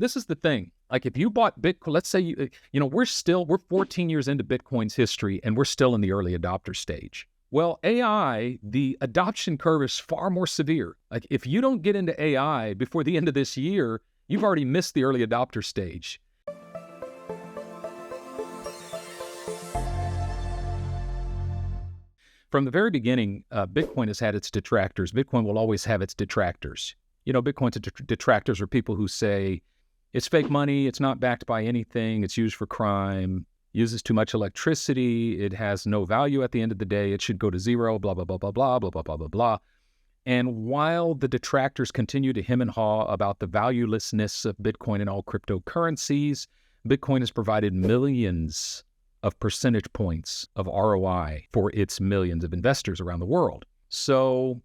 This is the thing. Like if you bought Bitcoin, let's say we're 14 years into Bitcoin's history and we're still in the early adopter stage. Well, AI, the adoption curve is far more severe. Like if you don't get into AI before the end of this year, you've already missed the early adopter stage. From the very beginning, Bitcoin has had its detractors. Bitcoin will always have its detractors. Bitcoin's detractors are people who say it's fake money, it's not backed by anything, it's used for crime, uses too much electricity, it has no value at the end of the day, it should go to zero, blah, blah, blah, blah, blah, blah, blah, blah, blah, blah. And while the detractors continue to hem and haw about the valuelessness of Bitcoin and all cryptocurrencies, Bitcoin has provided millions of percentage points of ROI for its millions of investors around the world. So,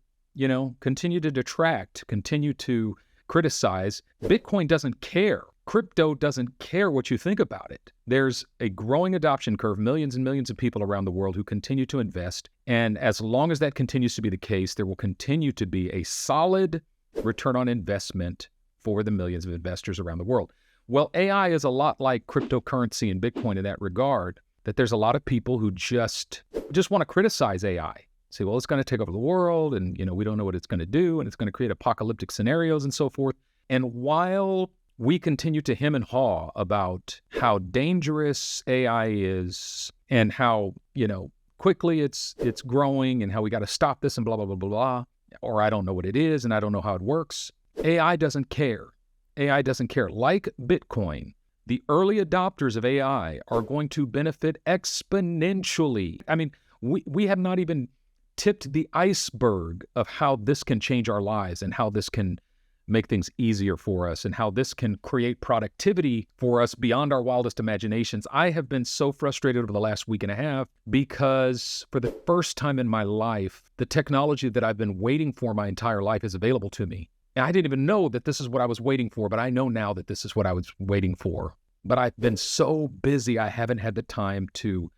continue to detract, continue to criticize. Bitcoin doesn't care. Crypto doesn't care what you think about it. There's a growing adoption curve, millions and millions of people around the world who continue to invest. And as long as that continues to be the case, there will continue to be a solid return on investment for the millions of investors around the world. Well, AI is a lot like cryptocurrency and Bitcoin in that regard, that there's a lot of people who just want to criticize AI. Say, well, it's going to take over the world and, we don't know what it's going to do and it's going to create apocalyptic scenarios and so forth. And while we continue to hem and haw about how dangerous AI is and how, quickly it's growing and how we got to stop this and blah, blah, blah, blah, blah, or I don't know what it is and I don't know how it works, AI doesn't care. AI doesn't care. Like Bitcoin, the early adopters of AI are going to benefit exponentially. I mean, we have not even tipped the iceberg of how this can change our lives and how this can make things easier for us and how this can create productivity for us beyond our wildest imaginations. I have been so frustrated over the last week and a half because for the first time in my life, the technology that I've been waiting for my entire life is available to me. And I didn't even know that this is what I was waiting for, but I know now that this is what I was waiting for. But I've been so busy, I haven't had the time to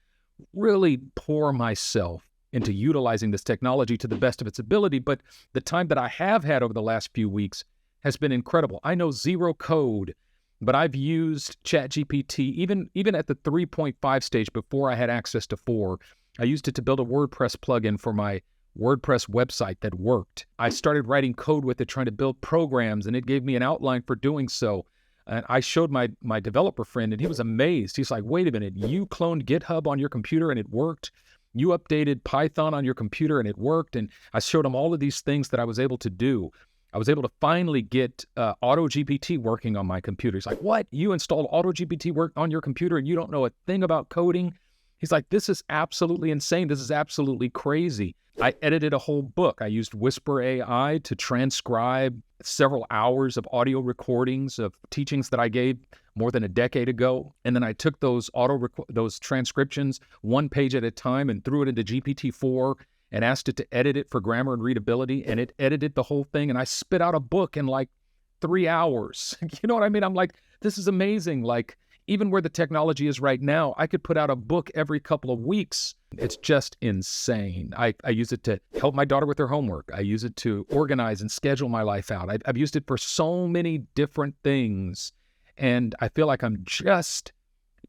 really pour myself into utilizing this technology to the best of its ability. But the time that I have had over the last few weeks has been incredible. I know zero code, but I've used ChatGPT, even at the 3.5 stage before I had access to 4. I used it to build a WordPress plugin for my WordPress website that worked. I started writing code with it, trying to build programs, and it gave me an outline for doing so. And I showed my developer friend, and he was amazed. He's like, wait a minute, you cloned GitHub on your computer and it worked? You updated Python on your computer and it worked? And I showed him all of these things that I was able to do. I was able to finally get AutoGPT working on my computer. He's like, what? You installed AutoGPT work on your computer and you don't know a thing about coding? He's like, this is absolutely insane. This is absolutely crazy. I edited a whole book. I used Whisper AI to transcribe several hours of audio recordings of teachings that I gave more than a decade ago. And then I took those transcriptions one page at a time and threw it into GPT-4 and asked it to edit it for grammar and readability. And it edited the whole thing. And I spit out a book in like 3 hours. You know what I mean? I'm like, this is amazing. Like, even where the technology is right now, I could put out a book every couple of weeks. It's just insane. I use it to help my daughter with her homework. I use it to organize and schedule my life out. I've used it for so many different things. And I feel like I'm just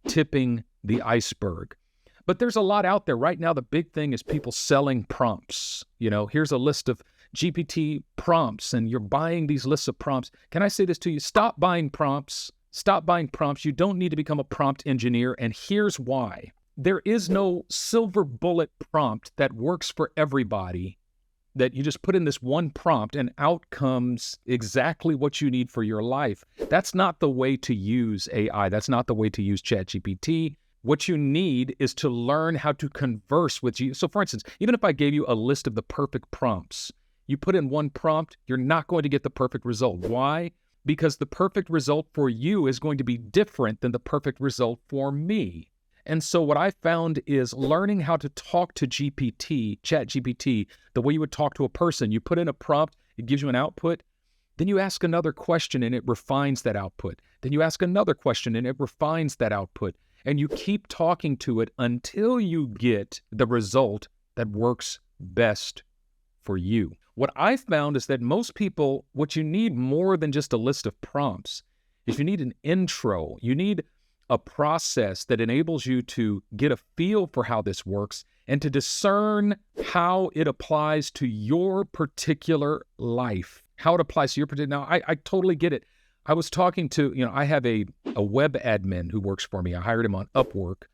tipping the iceberg. But there's a lot out there. Right now, the big thing is people selling prompts. Here's a list of GPT prompts, and you're buying these lists of prompts. Can I say this to you? Stop buying prompts. Stop buying prompts. You don't need to become a prompt engineer, and here's why. There is no silver bullet prompt that works for everybody, that you just put in this one prompt and out comes exactly what you need for your life. That's not the way to use AI. That's not the way to use ChatGPT. What you need is to learn how to converse with you. So for instance, even if I gave you a list of the perfect prompts, you put in one prompt, you're not going to get the perfect result. Why? Because the perfect result for you is going to be different than the perfect result for me. And so what I found is learning how to talk to ChatGPT, the way you would talk to a person. You put in a prompt, it gives you an output. Then you ask another question and it refines that output. Then you ask another question and it refines that output. And you keep talking to it until you get the result that works best for you. What I found is that most people, what you need more than just a list of prompts is you need an intro. You need a process that enables you to get a feel for how this works and to discern how it applies to your particular life, how it applies to your particular. Now, I totally get it. I was talking to, I have a web admin who works for me. I hired him on Upwork.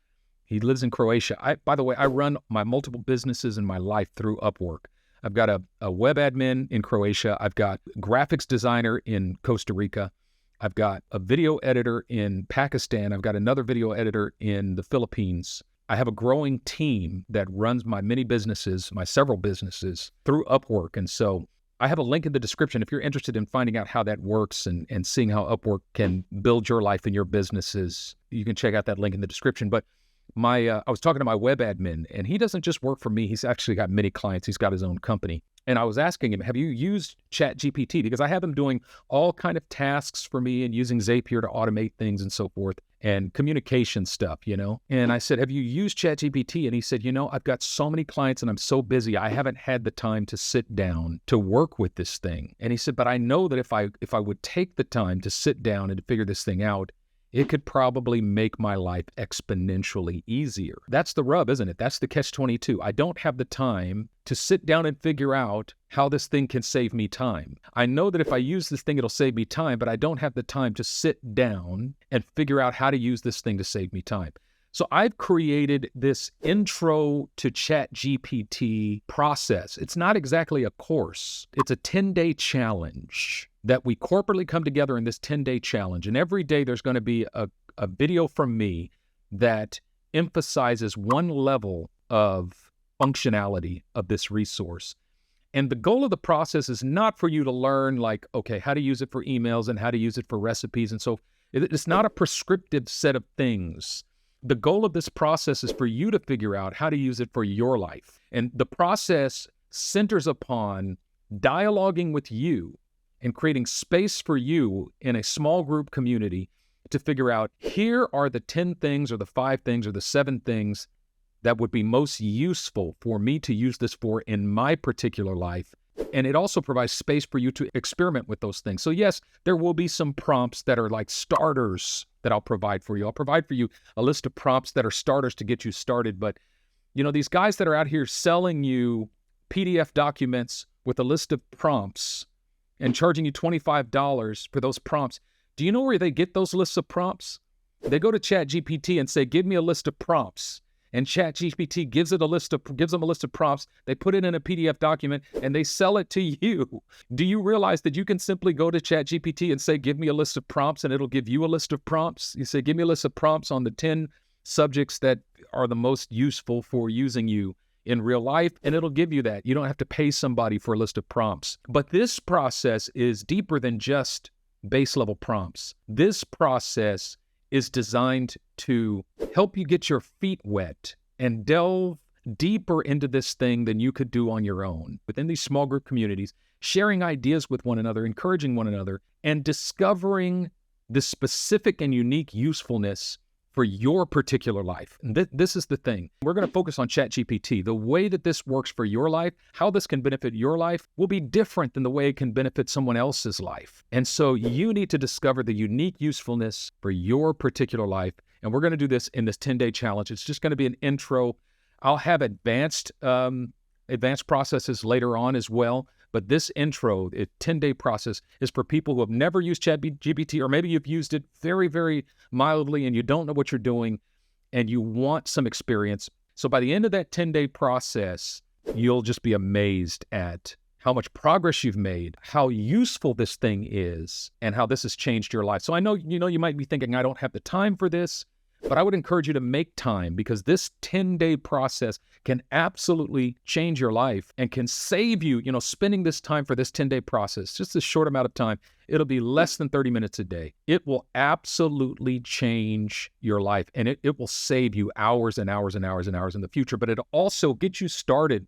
He lives in Croatia. By the way, I run my multiple businesses in my life through Upwork. I've got a web admin in Croatia. I've got a graphics designer in Costa Rica. I've got a video editor in Pakistan. I've got another video editor in the Philippines. I have a growing team that runs my many businesses, my several businesses, through Upwork. And so I have a link in the description if you're interested in finding out how that works and seeing how Upwork can build your life and your businesses. You can check out that link in the description. But I was talking to my web admin, and he doesn't just work for me. He's actually got many clients. He's got his own company. And I was asking him, have you used ChatGPT? Because I have him doing all kind of tasks for me and using Zapier to automate things and so forth and communication stuff, And I said, have you used ChatGPT? And he said, I've got so many clients and I'm so busy. I haven't had the time to sit down to work with this thing. And he said, but I know that if I would take the time to sit down and to figure this thing out, it could probably make my life exponentially easier. That's the rub, isn't it? That's the catch-22. I don't have the time to sit down and figure out how this thing can save me time. I know that if I use this thing, it'll save me time, but I don't have the time to sit down and figure out how to use this thing to save me time. So I've created this intro to ChatGPT process. It's not exactly a course. It's a 10-day challenge that we corporately come together in this 10-day challenge. And every day there's going to be a video from me that emphasizes one level of functionality of this resource. And the goal of the process is not for you to learn how to use it for emails and how to use it for recipes. And so it's not a prescriptive set of things. The goal of this process is for you to figure out how to use it for your life. And the process centers upon dialoguing with you and creating space for you in a small group community to figure out, here are the 10 things or the 5 things or the 7 things that would be most useful for me to use this for in my particular life. And it also provides space for you to experiment with those things. So yes, there will be some prompts that are like starters that I'll provide for you. I'll provide for you a list of prompts that are starters to get you started. But, these guys that are out here selling you PDF documents with a list of prompts and charging you $25 for those prompts, do you know where they get those lists of prompts? They go to ChatGPT and say, give me a list of prompts. And ChatGPT gives them a list of prompts. They put it in a PDF document and they sell it to you. Do you realize that you can simply go to ChatGPT and say, give me a list of prompts, and it'll give you a list of prompts? You say, give me a list of prompts on the 10 subjects that are the most useful for using you in real life, and it'll give you that. You don't have to pay somebody for a list of prompts. But this process is deeper than just base level prompts. This process is designed to help you get your feet wet and delve deeper into this thing than you could do on your own. Within these small group communities, sharing ideas with one another, encouraging one another, and discovering the specific and unique usefulness for your particular life. And this is the thing. We're going to focus on ChatGPT. The way that this works for your life, how this can benefit your life, will be different than the way it can benefit someone else's life. And so you need to discover the unique usefulness for your particular life. And we're going to do this in this 10-day challenge. It's just going to be an intro. I'll have advanced processes later on as well. But this intro, a 10-day process, is for people who have never used ChatGPT, or maybe you've used it very, very mildly and you don't know what you're doing and you want some experience. So by the end of that 10-day process, you'll just be amazed at how much progress you've made, how useful this thing is, and how this has changed your life. So I know, you might be thinking, I don't have the time for this. But I would encourage you to make time, because this 10-day process can absolutely change your life and can save you, spending this time for this 10-day process, just a short amount of time. It'll be less than 30 minutes a day. It will absolutely change your life, and it will save you hours and hours and hours and hours in the future. But it'll also get you started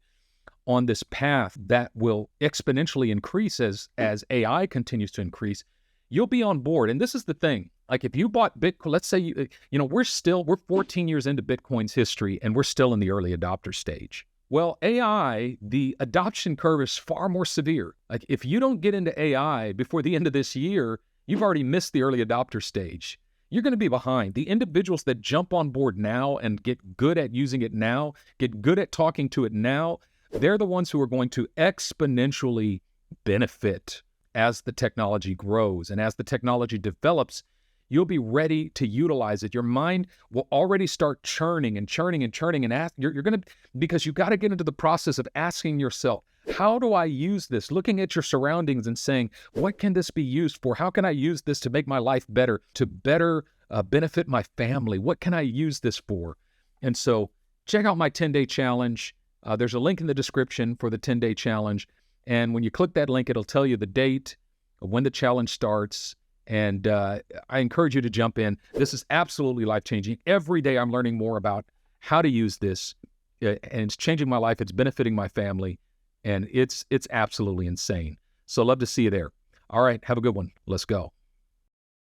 on this path that will exponentially increase as AI continues to increase. You'll be on board. And this is the thing. Like if you bought Bitcoin, let's say, we're 14 years into Bitcoin's history and we're still in the early adopter stage. Well, AI, the adoption curve is far more severe. Like if you don't get into AI before the end of this year, You've already missed the early adopter stage. You're going to be behind. The individuals that jump on board now and get good at using it now, get good at talking to it now, they're the ones who are going to exponentially benefit as the technology grows. And as the technology develops, you'll be ready to utilize it. Your mind will already start churning and churning and churning, and you're going to, because you've got to get into the process of asking yourself, how do I use this? Looking at your surroundings and saying, what can this be used for? How can I use this to make my life better, to better benefit my family? What can I use this for? And so check out my 10-day challenge. There's a link in the description for the 10-day challenge. And when you click that link, it'll tell you the date, when the challenge starts. And I encourage you to jump in. This is absolutely life-changing. Every day I'm learning more about how to use this, and it's changing my life. It's benefiting my family, and it's absolutely insane. So love to see you there. All right, have a good one. Let's go.